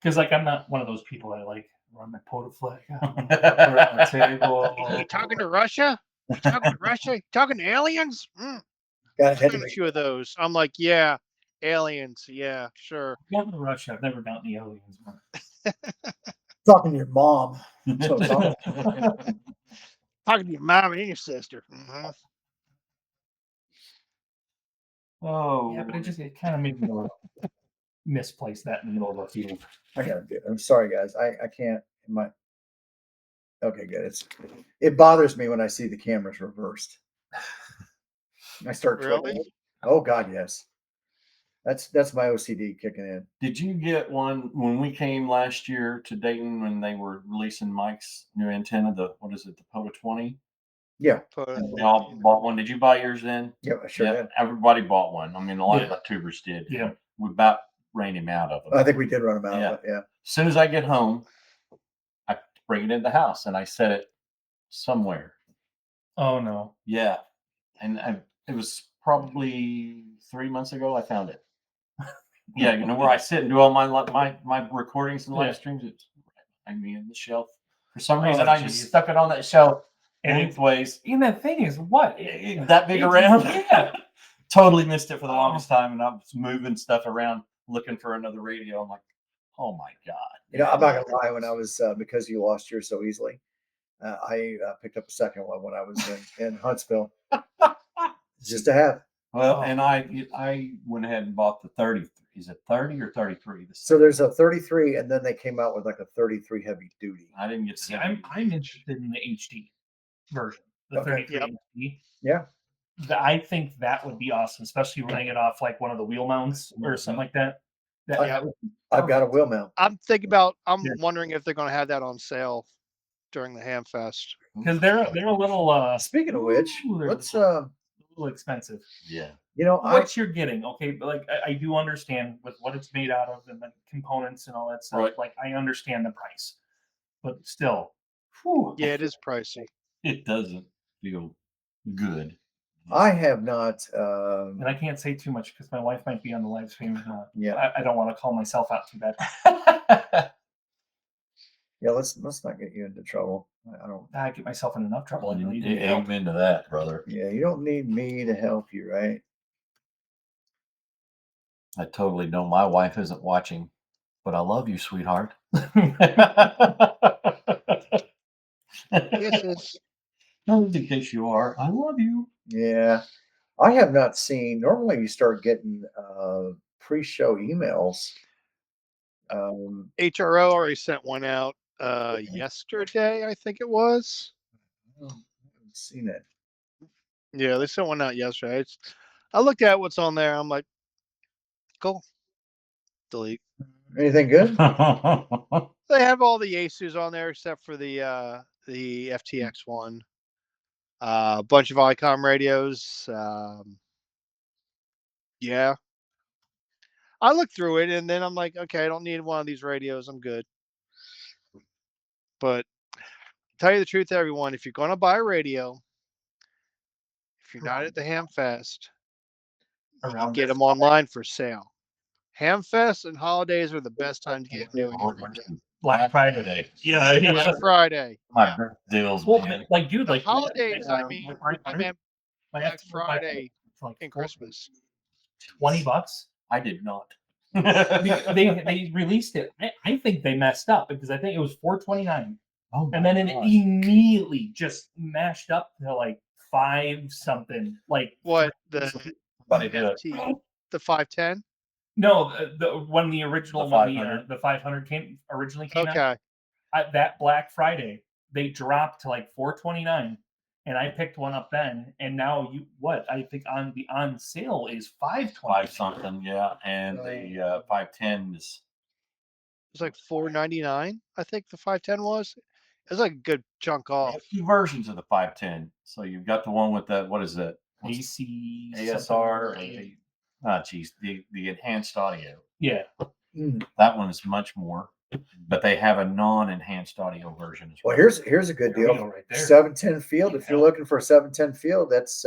Because like I'm not one of those people that like run my photo flag out on the table. You talking to Russia? You talking to Russia? You talking to aliens? Got I've done a few of those. I'm like, yeah, aliens. Yeah, sure. I've gone to Russia. I've never gotten the aliens. talking to your mom. So it's all- Talking to your mom and your sister. Oh, Yeah, but it kind of made me misplace that in the middle of a field. I gotta do it. I'm sorry, guys. I can't. Okay, good. It bothers me when I see the cameras reversed. I start Really? tripping. Oh God, yes. That's my OCD kicking in. Did you get one when we came last year to Dayton when they were releasing Mike's new antenna? The POTA 20? Yeah. And we all bought one. Did you buy yours then? Yeah, I sure did. Everybody bought one. I mean, a lot of the tubers did. Yeah. We about ran him out of them. I think we did run them out. Yeah. Of it, yeah. As soon as I get home, I bring it in the house and I set it somewhere. Oh no. Yeah. And it was probably 3 months ago I found it. Yeah, you know where I sit and do all my recordings and live streams. It's right behind me in the shelf. For some reason, I just stuck it on that shelf lengthways. And the thing is, what That big around? Yeah. Totally missed it for the longest time, and I was moving stuff around looking for another radio. I'm like, oh my god! You know, I'm not gonna lie. When I was because you lost yours so easily, I picked up a second one when I was in Huntsville, just to have. Well, and I went ahead and bought the 30. Is it 30 or 33? So there's a 33, and then they came out with like a 33 heavy duty. I didn't get to See, I'm interested in the HD version, the Okay. 33 HD. Yeah. I think that would be awesome, especially running it off like one of the wheel mounts or something like that. I've got a wheel mount. I'm wondering if they're going to have that on sale during the Hamfest. Because they're a little. Speaking of which, let's a little expensive. Yeah. You know, what you're getting, okay, but like I do understand with what it's made out of and the components and all that stuff. Right. Like I understand the price, but still, yeah, it is pricey. It doesn't feel good. I have not. And I can't say too much because my wife might be on the live stream. Yeah. I don't want to call myself out too bad. Yeah, let's not get you into trouble. I get myself in enough trouble. I didn't need You ain't into that, brother. Yeah, you don't need me to help you, right? I totally know my wife isn't watching, but I love you, sweetheart. Yes. No, in case you are, I love you. Yeah, I have not seen. Normally, you start getting pre-show emails. HRO already sent one out yesterday, I think it was. I haven't seen it. Yeah, they sent one out yesterday. I looked at what's on there. I'm like, cool. Delete. Anything good? They have all the Asus on there except for the FTX one. A bunch of ICOM radios. Yeah. I looked through it and then I'm like, okay, I don't need one of these radios. I'm good. But tell you the truth, everyone, if you're going to buy a radio, if you're not at the Hamfest, get them online for sale. Hamfest and holidays are the best time to get new. Black Friday. Yeah. Black Friday. My deals, Well, man. like, dude, like Holidays, I mean my Black Friday like and Christmas. $20. I did not. They released it. I think they messed up because I think it was $429, Oh and my then it gosh. immediately just mashed up to like 5 something. Like What Somebody did it. the 510? no, when the original The one, 500? the 500 originally came out. Okay. That Black Friday, they dropped to like $429, and I picked one up then. And now I think on sale is $520. 5 something, yeah, and the 510 is It's like $499, I think the 510 was. It was like a good chunk they off. have 2 versions of the 510. So you've got the one with the what is it? AC ASR. something. The enhanced audio. Yeah. That one is much more, but they have a non-enhanced audio version as well. Well, here's a good There we deal. go, right there. 710 field. If you're looking for a 710 field, that's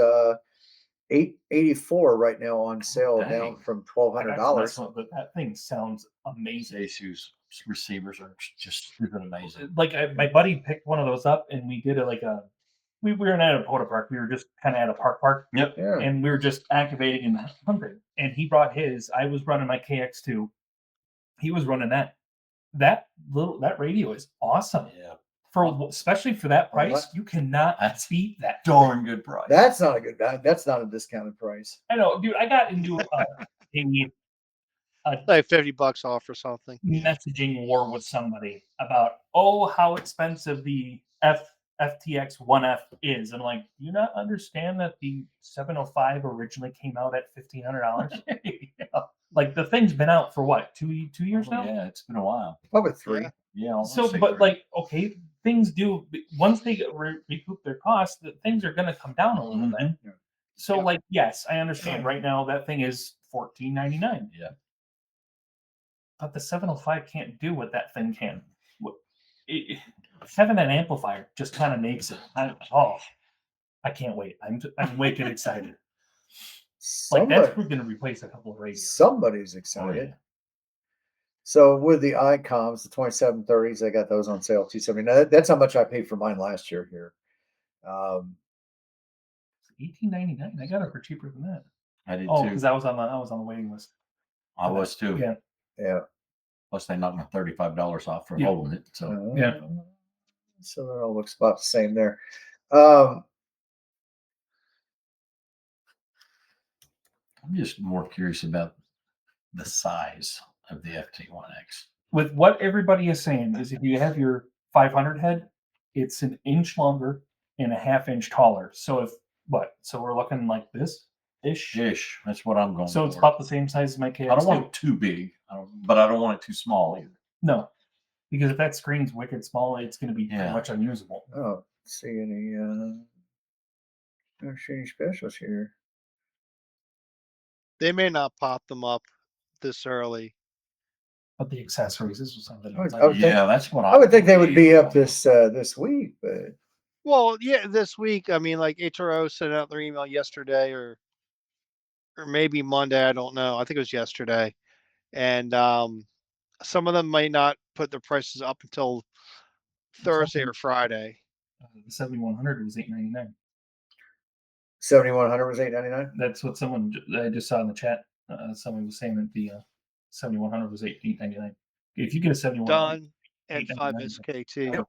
$884 right now on sale, Dang. down from I got some $1,200. excellent, but that thing sounds amazing. ASUS receivers are just stupid amazing. Like my buddy picked one of those up, and we did it like we weren't at a Poda Park. We were just kind of at a park. Yep. Yeah. And we were just activating and hunting. And he brought his. I was running my KX2. He was running that. That radio is awesome. Yeah. Especially for that price, you cannot beat that. Darn good price. That's not a good. That's not a discounted price. I know, dude. I got into Like $50 off or something. messaging war with somebody about how expensive the FTX 1F is. I'm like, you not understand that the 705 originally came out at $1,500? Yeah. Like the thing's been out for what, 2 years now? Yeah, it's been a while. Probably 3. Yeah. Yeah. I wanna So, say but 30. like, okay, things do once they recoup their costs, the things are going to come down a little bit. Yeah. So, Yeah. like, yes, I understand. Right now, that thing is $14.99. Yeah. But the 705 can't do what that thing can. Having that amplifier just kind of makes it. I can't wait. I'm wicked excited. Like that's going to replace a couple of radios. Somebody's Oh, excited. yeah. So with the ICOMs, the 2730s, I got those on sale $270. Now that's how much I paid for mine last year here. $18.99. I got it for cheaper than that. I did Oh, too. because I was on the waiting list. I was too. Yeah. Yeah. Plus they knocked my $35 off for Yeah. holding it. So Yeah. So that all looks about the same there. I'm just more curious about the size of the FT1X. With what everybody is saying is if you have your 500 head, it's an inch longer and a half inch taller. So so we're looking like this ish. Ish. That's what I'm going So it's for. about the same size as my KX2. I don't want it too big, but I don't want it too small either. No, because if that screen's wicked small, it's going to be pretty Yeah. much unusable. I don't see any specials here. They may not pop them up this early. But the accessories, this was something. I would like, think- Yeah, that's what I would think they would be up this week, but Well, yeah, this week. I mean, like HRO sent out their email yesterday, or maybe Monday. I don't know. I think it was yesterday, and some of them might not put their prices up until Thursday or Friday. the 7100 was $899. 7100 was $899. That's what I just saw in the chat. Someone was saying that the 7100 was $899. If you get a 7100, Done and 5 SKT.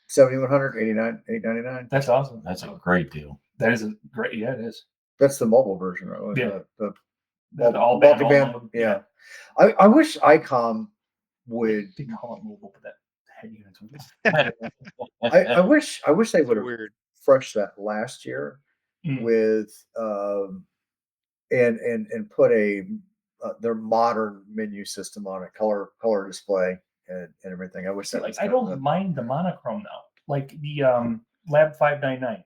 7100 $899. that's awesome. That's a great deal. That is a great. Yeah, it is. That's the mobile version, right? Yeah. The All band, multi-band. all- Yeah. I wish ICOM would. They call it mobile, but that head units. I wish they would have Weird. refreshed that last year Mm. with and put their modern menu system on it, color display and everything. I wish that was I don't mind the monochrome now. Like the Lab 599.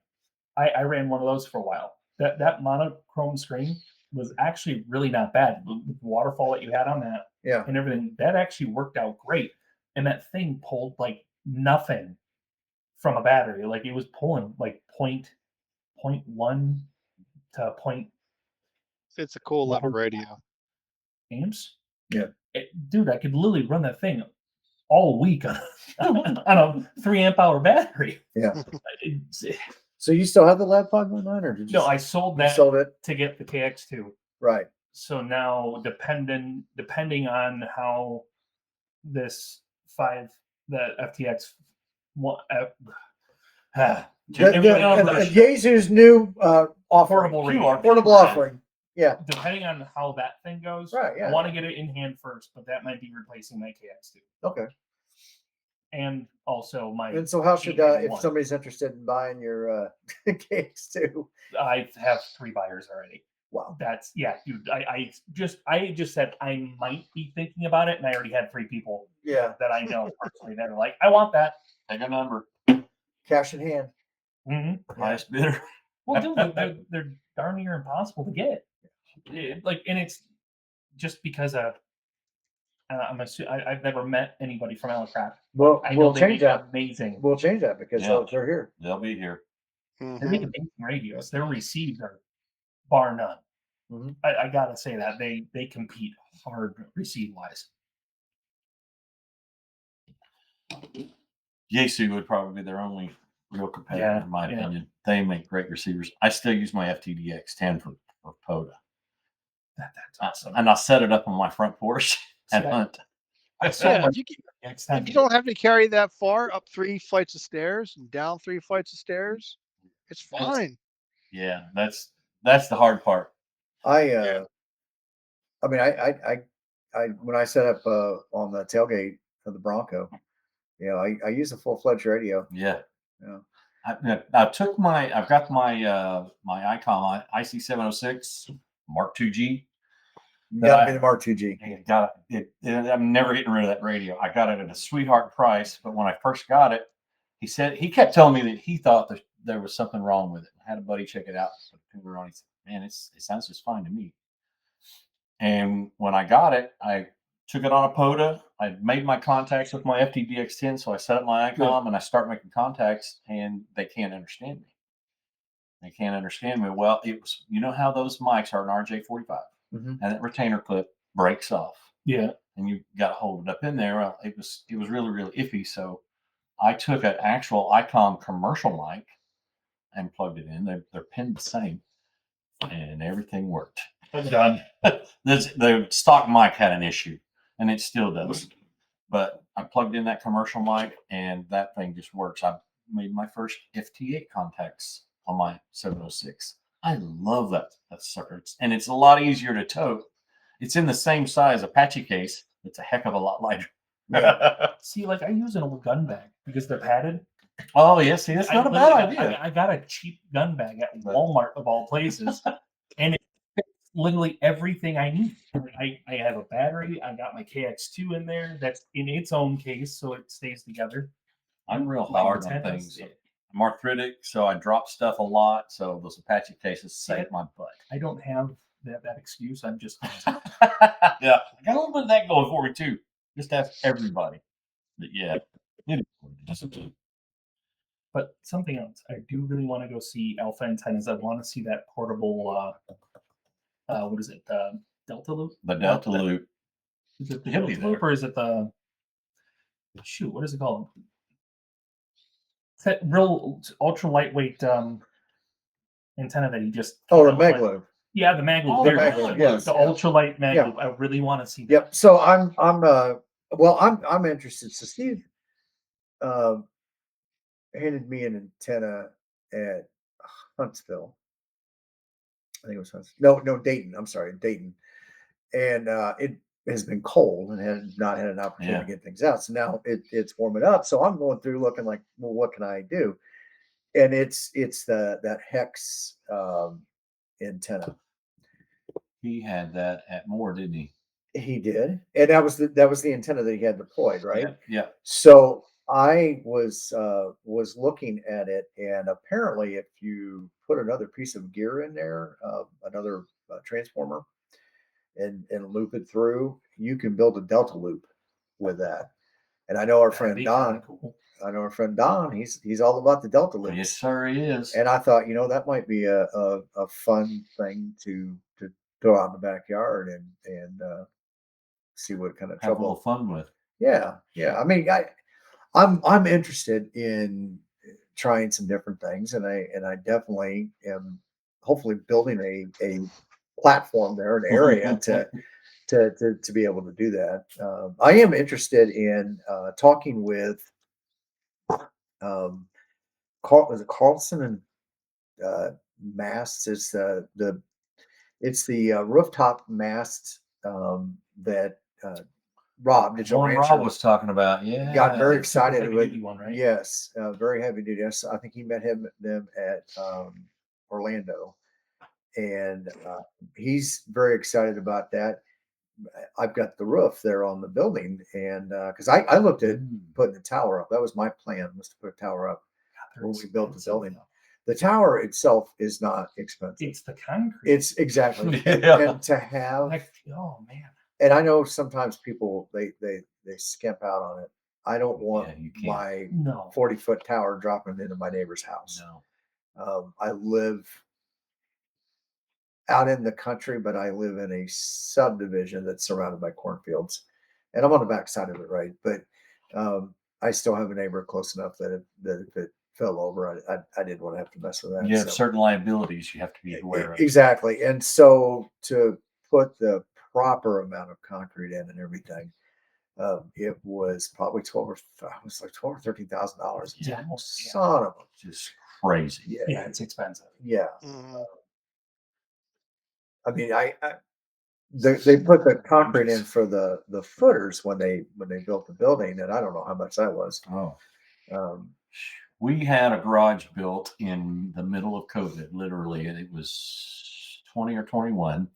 I ran one of those for a while. That monochrome screen was actually really not bad. The waterfall that you had on that Yeah. and everything, that actually worked out great. And that thing pulled like nothing from a battery. Like it was pulling like 0.1 to point It's a cool little radio. amps. Yeah. Dude, I could literally run that thing all week on a 3 amp hour battery. Yeah. So you still have the Lab 519 or did you? No, I sold you that sold it. to get the KX2. Right. so now depending on how this the FTX one Jesu's new offering, portable radio, portable offering. Yeah. Depending on how that thing goes, Right, yeah. I want to get it in hand first, but that might be replacing my KX2. Okay. And also my. And so, how should if 891. somebody's interested in buying your KX2? I have 3 buyers already. Wow. That's dude. I just said I might be thinking about it, and I already had 3 people. Yeah. That I know personally that are like, I want that. Take a number. Cash in hand. Mm-hmm. Highest bidder. Well, dude, they're darn near impossible to get. And it's just because I've never met anybody from Ellicott. Well, I know we'll they change make that. amazing. We'll change that because they're here. They'll be here. They Mm-hmm. make amazing radios. Their received are bar none. Mm-hmm. I gotta say that they compete hard receive wise. Yaesu would probably be their only real competitor, in my opinion. They make great receivers. I still use my FTDX 10 for POTA. That's awesome. And I'll set it up on my front porch and hunt. If you don't have to carry that far up 3 flights of stairs and down 3 flights of stairs, it's fine. Yeah, that's the hard part. I mean, I when I set up on the tailgate of the Bronco, I use a full-fledged radio. Yeah. Yeah. I've got my my ICOM IC706 Mark II-G. Gotta be the Mark II-G. I'm never getting rid of that radio. I got it at a sweetheart price, but when I first got it, he kept telling me that he thought that there was something wrong with it. I had a buddy check it out. Put a finger on it. He said, "Man, it sounds just fine to me." And when I got it, I took it on a POTA. I made my contacts with my FTDX10, so I set up my ICOM and I start making contacts, and they can't understand me. They can't understand me. Well, it was, how those mics are an RJ45, and that retainer clip breaks off. Yeah, and you got to hold it up in there. Well, it was really, really iffy. So I took an actual ICOM commercial mic and plugged it in. They're pinned the same, and everything worked. Done. The stock mic had an issue, and it still does. But I plugged in that commercial mic, and that thing just works. I made my first FT8 contacts on my 706. I love that sucker, and it's a lot easier to tote. It's in the same size Apache case. It's a heck of a lot lighter. See, like I use an old gun bag because they're padded. Oh yeah, see, that's not a bad idea. I got a cheap gun bag at Walmart of all places, and it's literally everything I need. I have a battery. I got my KX2 in there. That's in its own case, so it stays together. I'm real hard on things. I'm arthritic, so I drop stuff a lot. So those Apache cases save my butt. I don't have that excuse. I'm just yeah, I got a little bit of that going for me too. Just ask everybody. But yeah, but something else. I do really want to go see Alpha Antennas. I want to see that portable. What is it? Delta Loop. The Delta Loop. Is it the Delta Loop or is it the? Shoot, what is it called? It's that real ultra lightweight antenna that he just. Oh, the mag loop. Yeah, the mag loop. Oh, the mag loop. Yes. The ultralight mag loop. I really want to see that. Yep. So I'm interested. So Steve handed me an antenna at Huntsville. I think it was Huntsville. No, Dayton. I'm sorry, Dayton. And it has been cold and had not had an opportunity to get things out. So now it's warming up. So I'm going through looking like, well, what can I do? And it's that hex antenna. He had that at Moore, didn't he? He did, and that was the antenna that he had deployed, right? Yeah. So I was looking at it, and apparently, if you put another piece of gear in there, another transformer, and loop it through, you can build a Delta loop with that. And I know our friend Don. Cool. I know our friend Don. He's all about the Delta loop. Yes, sir, he is. And I thought, that might be a fun thing to throw out in the backyard and see what kind of have trouble. A little fun with. Yeah. I mean, I'm interested in trying some different things, and I definitely am hopefully building a platform there, an area to be able to do that. I am interested in talking with was it Carlson and masts? It's the rooftop mast that Rob, Digital One Rancher, Rob was talking about. Yeah, got very That's super excited heavy with. duty one, right? Yes, very heavy duty. I think he met them at Orlando, and he's very excited about that. I've got the roof there on the building, and because I looked at putting the tower up, that was my plan, was to put a tower up when we built the building. The tower itself is not expensive. It's the concrete. It's exactly, Yeah. and to have, oh man. and I know sometimes people they skimp out on it. I don't want Yeah, you can't. my No. 40-foot tower dropping into my neighbor's house. No. I live out in the country, but I live in a subdivision that's surrounded by cornfields, and I'm on the backside of it, right? But I still have a neighbor close enough that if it fell over, I didn't want to have to mess with that. You have certain liabilities you have to be aware of. Exactly, and so to put the proper amount of concrete in and everything, it was probably $12 or $13,000. Yeah. Son of a, Just crazy. Yeah, it's expensive. yeah. Mhm. I mean, they put the concrete in for the footers when they built the building, and I don't know how much that was. Oh. Um, We had a garage built in the middle of COVID, literally, and it was 20 or 21.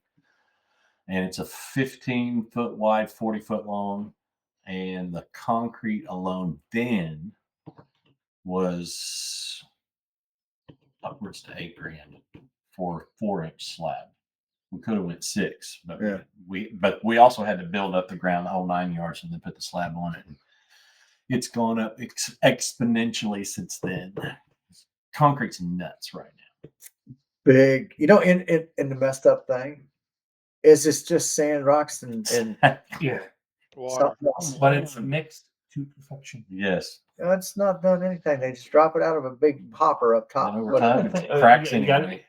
And it's a 15-foot wide, 40-foot long. And the concrete alone then was upwards to $8,000 for a 4-inch slab. We could have went 6, but Yeah. we also had to build up the ground the whole 9 yards and then put the slab on it. And it's gone up exponentially since then. Concrete's nuts right now. big, and the messed up thing is it's just sand, rocks, and Yeah. Water. something else. But it's mixed to perfection. Yes. It's not done anything. They just drop it out of a big hopper up top. And over time, What- it cracks you got anyway.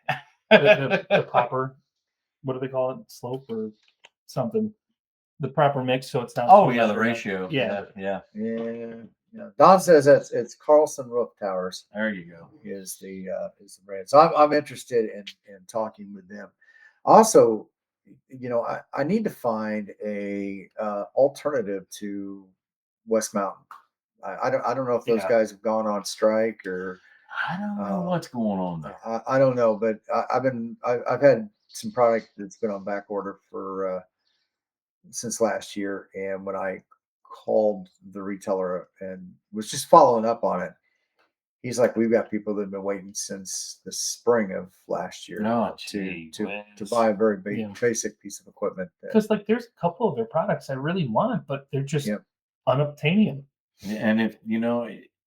The proper, what do they call it? Slope or something? The proper mix, so it's not. Oh yeah, the ratio. Yeah. Yeah. Yeah. Don says it's Carlson Roof Towers There you go. is the brand. So I'm interested in talking with them. Also, I need to find a alternative to West Mountain. I don't know if those guys have gone on strike or I don't know what's going on there. I don't know, but I've had some product that's been on back order for since last year, and when I called the retailer and was just following up on it, he's like, "We've got people that have been waiting since the spring of last year Oh, to buy a very basic piece of equipment." Because there's a couple of their products I really want, but they're just unobtainium. And if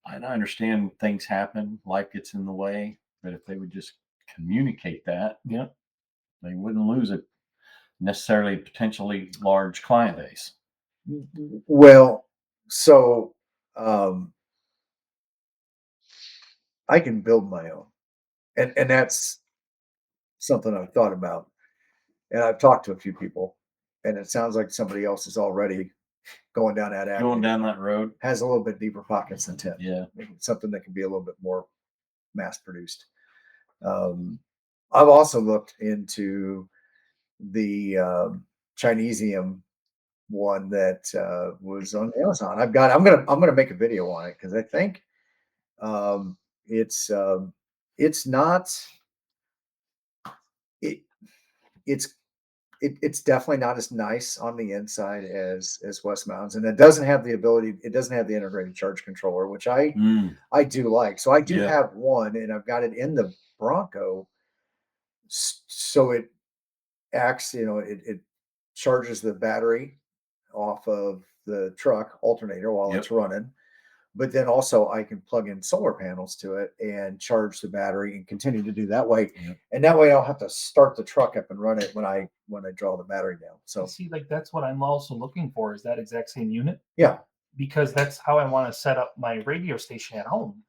I understand things happen, life gets in the way, but if they would just communicate that, they wouldn't lose a necessarily potentially large client base. Well, so I can build my own, and that's something I've thought about, and I've talked to a few people, and it sounds like somebody else is already going down that avenue. Going down that road. Has a little bit deeper pockets than 10. Yeah. Something that can be a little bit more mass produced. I've also looked into the Chinesium one that was on Amazon. I'm gonna make a video on it because I think it's not it's definitely not as nice on the inside as West Mountains, and it doesn't have the ability. It doesn't have the integrated charge controller, which I do like. So I do have one, and I've got it in the Bronco, so it acts. It charges the battery off of the truck alternator while it's running. But then also I can plug in solar panels to it and charge the battery and continue to do that way. And that way I'll have to start the truck up and run it when I draw the battery down. So see, that's what I'm also looking for, is that exact same unit. Yeah. Because that's how I want to set up my radio station at home,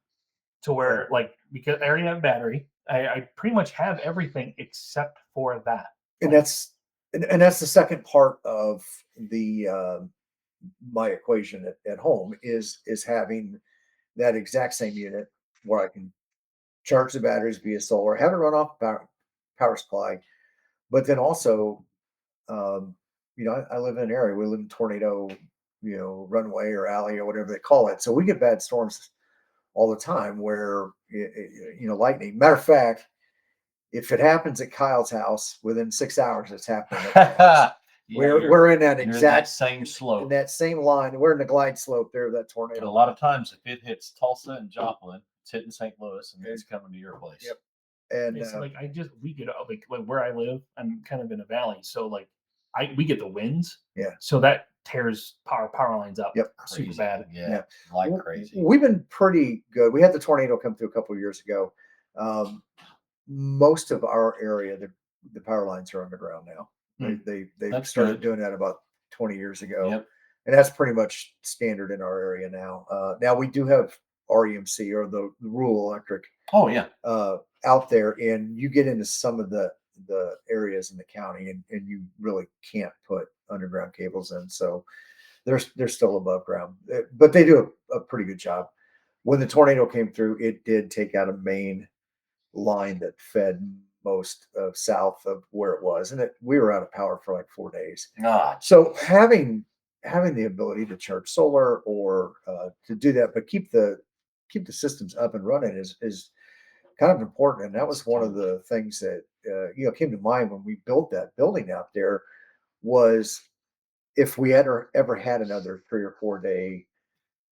to where because I already have a battery. I pretty much have everything except for that. and that's the second part of the my equation at home is having that exact same unit where I can charge the batteries via solar, have it run off power supply, but then also, I live in an area, we live in tornado, runway or alley or whatever they call it. So we get bad storms all the time where, lightning. Matter of fact, if it happens at Kyle's house within 6 hours, it's happening. We're in that exact same slope, in that same line. We're in the glide slope there of that tornado. And a lot of times, if it hits Tulsa and Joplin, it's hitting St. Louis, and it's coming to your place. Yep. And it's we get like where I live, I'm kind of in a valley, so like we get the winds. Yeah. So that tears power lines up. Yep. Super bad. Yeah. Like crazy. We've been pretty good. We had the tornado come through a couple of years ago. Most of our area, the power lines are underground now. They started doing that about 20 years ago. Yep. And that's pretty much standard in our area now. Now we do have REMC, or the rural electric. Oh yeah. Out there, and you get into some of the areas in the county, and you really can't put underground cables in. So they're still above ground, but they do a pretty good job. When the tornado came through, it did take out a main line that fed most of south of where it was, and we were out of power for like 4 days. God. So having the ability to charge solar or to do that, but keep the systems up and running is kind of important. And that was one of the things that came to mind when we built that building out there, was if we had ever had another 3 or 4 day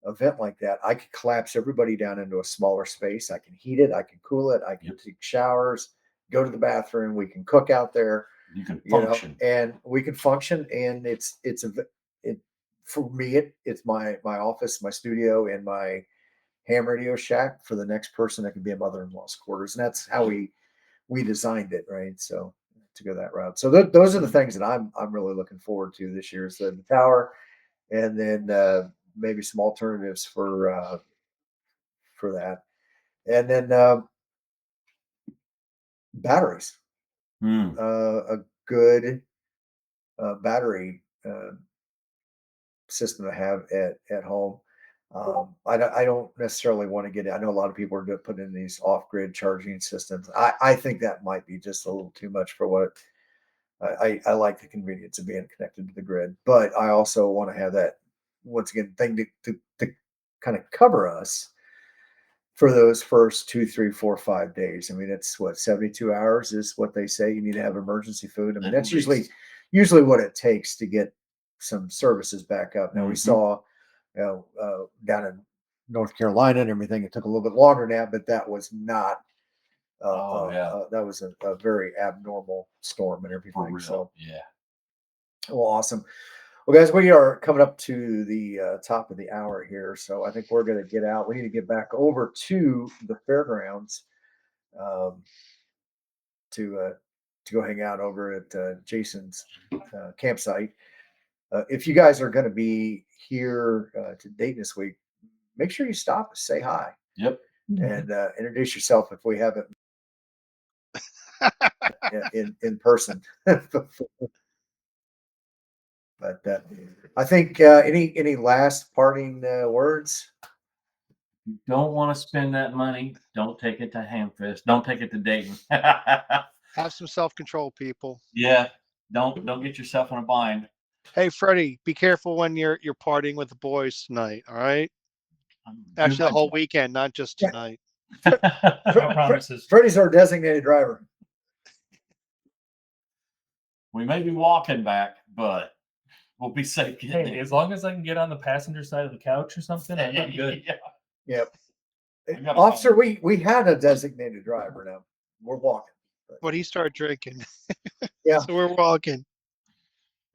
event like that, I could collapse everybody down into a smaller space. I can heat it, I can cool it, I can take showers, go to the bathroom, we can cook out there. You can function, and we can function. And it's for me, it's my office, my studio, and my ham radio shack for the next person that can be a mother-in-law's quarters. And that's how we designed it, right? So to go that route. So those are the things that I'm really looking forward to this year, is the tower, and then maybe some alternatives for that, and then batteries. A good battery system to have at home. I don't necessarily want to get it. I know a lot of people are putting in these off-grid charging systems. I think that might be just a little too much for what I like. The convenience of being connected to the grid, but I also want to have that, once again, thing to kind of cover us for those first 2, 3, 4, 5 days. I mean, it's 72 hours is what they say you need to have emergency food. I mean, that's usually what it takes to get some services back up. Now we saw, down in North Carolina and everything, it took a little bit longer now, but that was not. That was a very abnormal storm and everything. So yeah. Well, awesome. Well, guys, we are coming up to the top of the hour here, so I think we're going to get out. We need to get back over to the fairgrounds to go hang out over at Jason's campsite. If you guys are going to be here to Dayton this week, make sure you stop, say hi. Yep. And introduce yourself if we haven't in person. But I think any last parting words? You don't want to spend that money. Don't take it to Hamfest. Don't take it to Dayton. Have some self-control, people. Yeah. Don't get yourself in a bind. Hey, Freddie, be careful when you're partying with the boys tonight. All right. Actually, the whole weekend, not just tonight. No promises. Freddie's our designated driver. We may be walking back, but we'll be safe. Hey, as long as I can get on the passenger side of the couch or something, I'm good. Yeah. Yep. Officer, we had a designated driver. Now we're walking. But he started drinking. Yeah. So we're walking.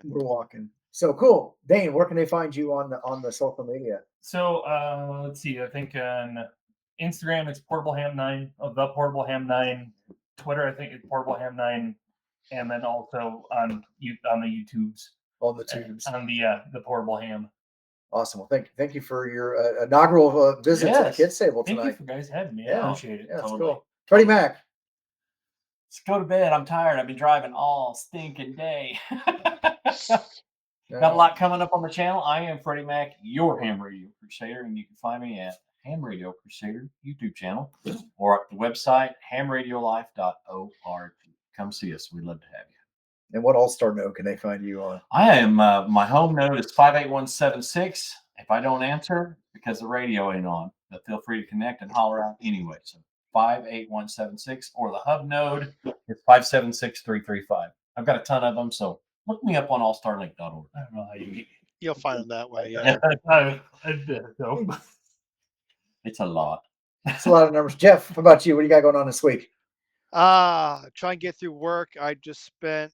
We're walking. So cool. Dane, where can they find you on the social media? So let's see. I think on Instagram it's Portable Ham 9, the Portable Ham 9. Twitter, I think it's Portable Ham 9, and then also on the YouTubes. On the tubes. On the Portable Ham. Awesome. Well, thank you for your inaugural visit to the Kids Table tonight. Thank you for guys having me. Yeah. I appreciate it. Yeah, that's cool. Freddie Mac. Let's go to bed. I'm tired. I've been driving all stinking day. Got a lot coming up on the channel. I am Freddie Mac, your Ham Radio Crusader, and you can find me at Ham Radio Crusader YouTube channel or at the website hamradiolife.org. Come see us. We'd love to have you. And what All-Star node can they find you on? I am, my home node is 58176. If I don't answer because the radio ain't on, but feel free to connect and holler out anyway. So 58176, or the hub node is 576335. I've got a ton of them, so look me up on allstarlink.org. I don't know how you. You'll find them that way. Yeah. No. It's a lot. It's a lot of numbers. Jeff, how about you? What do you got going on this week? Try and get through work. I just spent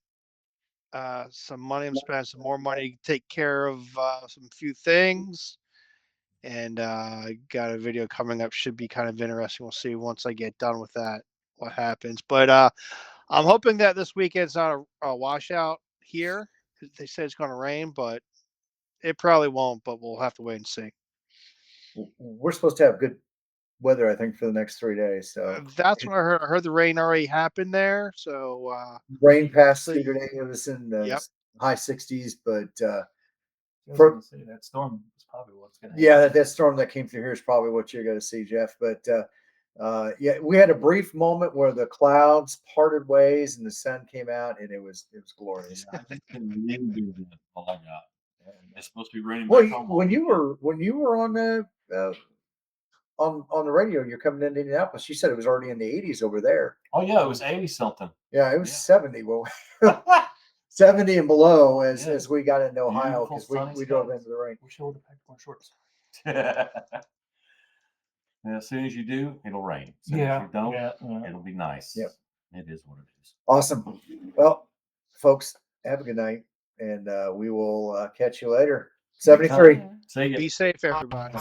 some money. I'm spending some more money to take care of some few things. And I got a video coming up. Should be kind of interesting. We'll see once I get done with that what happens. But I'm hoping that this weekend's not a washout here. They say it's going to rain, but it probably won't. But we'll have to wait and see. We're supposed to have good weather, I think, for the next 3 days. So that's what I heard. I heard the rain already happened there. So rain passed through today. It was in the high 60s, but that storm is probably what's going to happen. Yeah, that storm that came through here is probably what you're going to see, Jeff. But yeah, we had a brief moment where the clouds parted ways and the sun came out, and it was glorious. Yeah, I just couldn't believe it. All I got. It's supposed to be raining. Well, when you were on the on the radio, you're coming into Indianapolis. You said it was already in the 80s over there. Oh yeah, it was 80 something. Yeah, it was 70. Well, 70 and below as we got into Ohio, because we drove into the rain. We should have packed more shorts. And as soon as you do, it'll rain. As soon as you don't, it'll be nice. Yep. It is what it is. Awesome. Well, folks, have a good night, and we will catch you later. 73. See ya. Be safe, everybody.